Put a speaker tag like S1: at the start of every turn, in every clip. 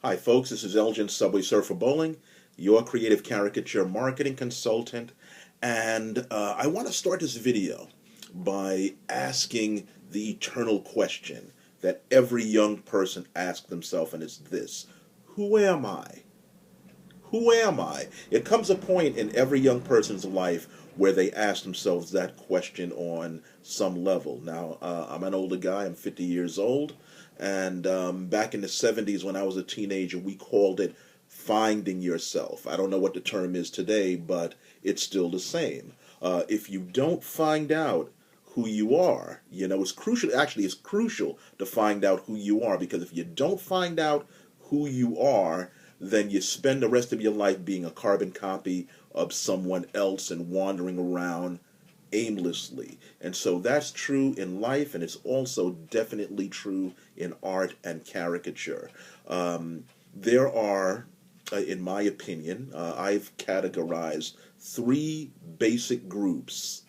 S1: Hi, folks. This is Elgin Subway Surfer Bowling, your creative caricature marketing consultant. And I want to start this video by asking the eternal question that every young person asks themselves, and it's this: who am I? Who am I? It comes a point in every young person's life where they ask themselves that question on some level. Now, I'm an older guy, I'm 50 years old, and back in the 70s when I was a teenager, we called it finding yourself. I don't know what the term is today, but it's still the same. If you don't find out who you are, it's crucial. Actually, it's crucial to find out who you are, because if you don't find out who you are, then you spend the rest of your life being a carbon copy of someone else and wandering around aimlessly. And so that's true in life, and it's also definitely true in art and caricature. There are, in my opinion, I've categorized three basic groups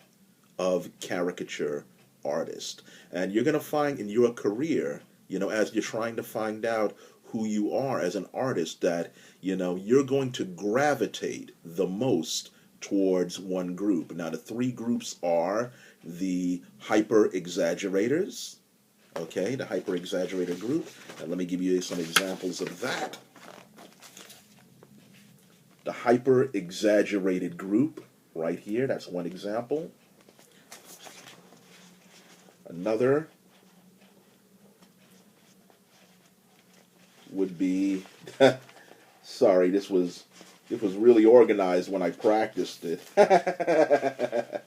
S1: of caricature artists. And you're going to find in your career, as you're trying to find out who you are as an artist, that you're going to gravitate the most towards one group. Now, the three groups are the hyper-exaggerators, okay, the hyper-exaggerator group. And let me give you some examples of that. The hyper-exaggerated group, right here, that's one example. Another would be sorry, this was really organized when I practiced it. But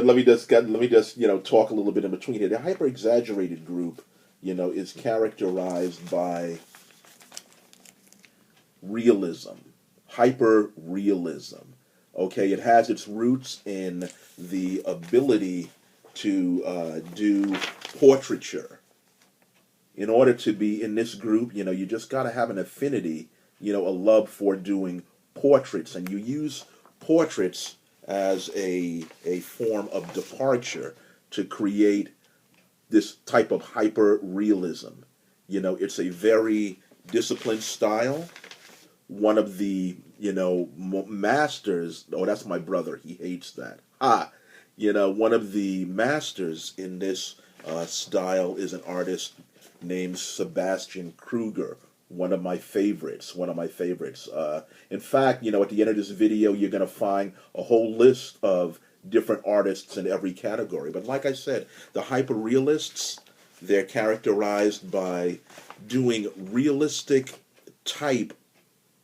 S1: let me just talk a little bit in between here. The hyper exaggerated group, is characterized by realism, hyper realism. Okay, it has its roots in the ability to do portraiture. In order to be in this group, you just got to have an affinity, a love for doing portraits. And you use portraits as a form of departure to create this type of hyper-realism. It's a very disciplined style. One of the, masters, oh, that's my brother, he hates that. One of the masters in this style is an artist named Sebastian Kruger, one of my favorites. In fact, at the end of this video, you're going to find a whole list of different artists in every category. But like I said, the hyper-realists, they're characterized by doing realistic type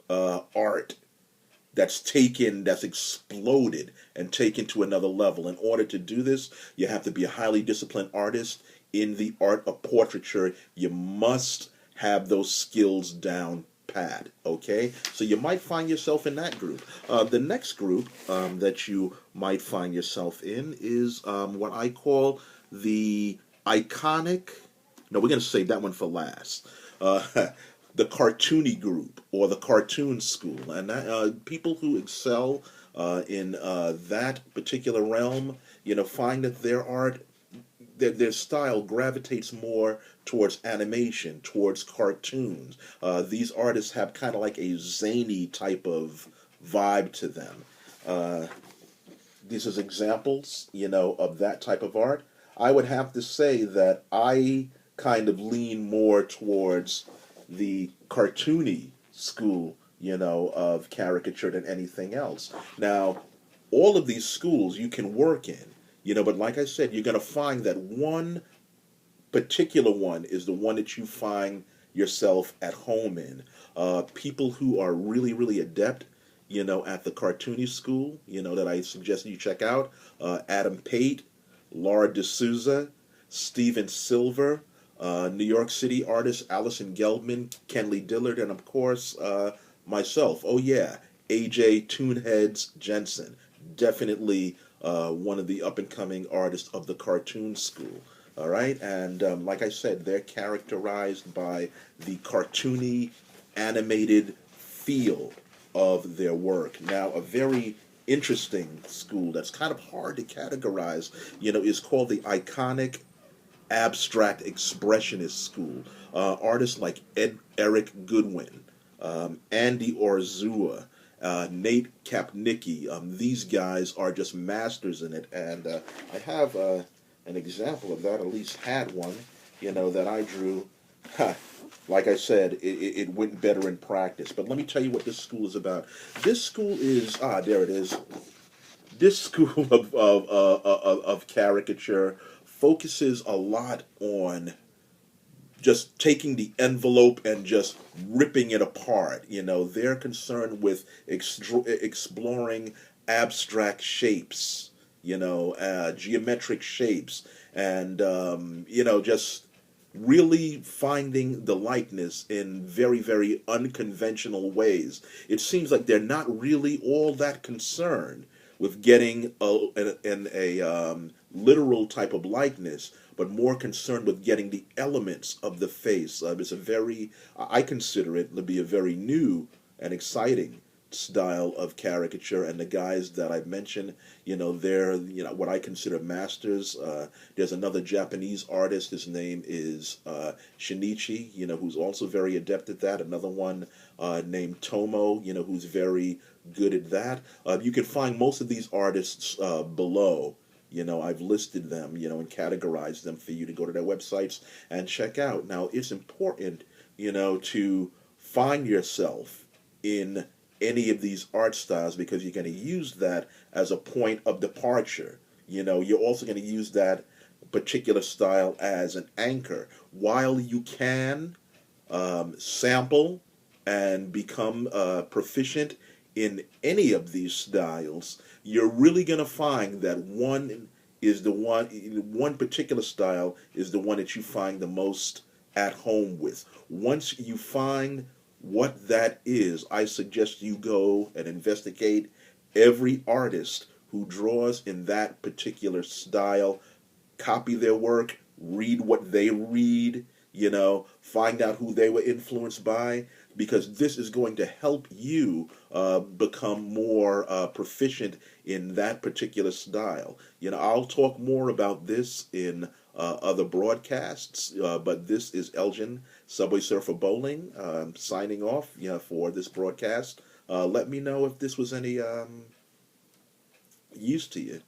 S1: art that's exploded and taken to another level. In order to do this, you have to be a highly disciplined artist in the art of portraiture. You must have those skills down pat, okay? So you might find yourself in that group. The next group that you might find yourself in is what I call the iconic, no, we're going to save that one for last. The cartoony group, or the cartoon school. And that, people who excel in that particular realm, find that their art, their style gravitates more towards animation, towards cartoons. These artists have kind of like a zany type of vibe to them. These are examples, of that type of art. I would have to say that I kind of lean more towards the cartoony school, of caricature than anything else. Now, all of these schools you can work in, but like I said, you're going to find that one particular one is the one that you find yourself at home in. People who are really, really adept, at the cartoony school, that I suggest you check out, Adam Pate, Laura D'Souza, Steven Silver, New York City artist Allison Gelbman, Kenley Dillard, and of course myself. Oh yeah, AJ Toonheads Jensen. Definitely one of the up-and-coming artists of the cartoon school. All right, and like I said, they're characterized by the cartoony, animated feel of their work. Now, a very interesting school that's kind of hard to categorize, is called the iconic abstract expressionist school. Artists like Eric Goodwin, Andy Orzua, Nate Kapnicki. These guys are just masters in it, and I have an example of that. At least had one, that I drew. Like I said, it went better in practice. But let me tell you what this school is about. This school is there it is. This school of caricature focuses a lot on just taking the envelope and just ripping it apart. They're concerned with exploring abstract shapes, geometric shapes, and just really finding the likeness in very, very unconventional ways. It seems like they're not really all that concerned with getting a literal type of likeness, but more concerned with getting the elements of the face. It's a very, I consider it to be a very new and exciting style of caricature, and the guys that I've mentioned, they're what I consider masters. There's another Japanese artist. His name is Shinichi, who's also very adept at that. Another one named Tomo, who's very good at that. You can find most of these artists below. I've listed them, and categorized them for you to go to their websites and check out. Now, it's important, to find yourself in any of these art styles, because you're going to use that as a point of departure. You're also going to use that particular style as an anchor. While you can sample and become proficient in any of these styles, you're really going to find that one particular style is the one that you find the most at home with. Once you find what that is, I suggest you go and investigate every artist who draws in that particular style, copy their work, read what they read, find out who they were influenced by, because this is going to help you become more proficient in that particular style. I'll talk more about this in other broadcasts, but this is Elgin, Subway Surfer Bowling, signing off for this broadcast. Let me know if this was any use to you.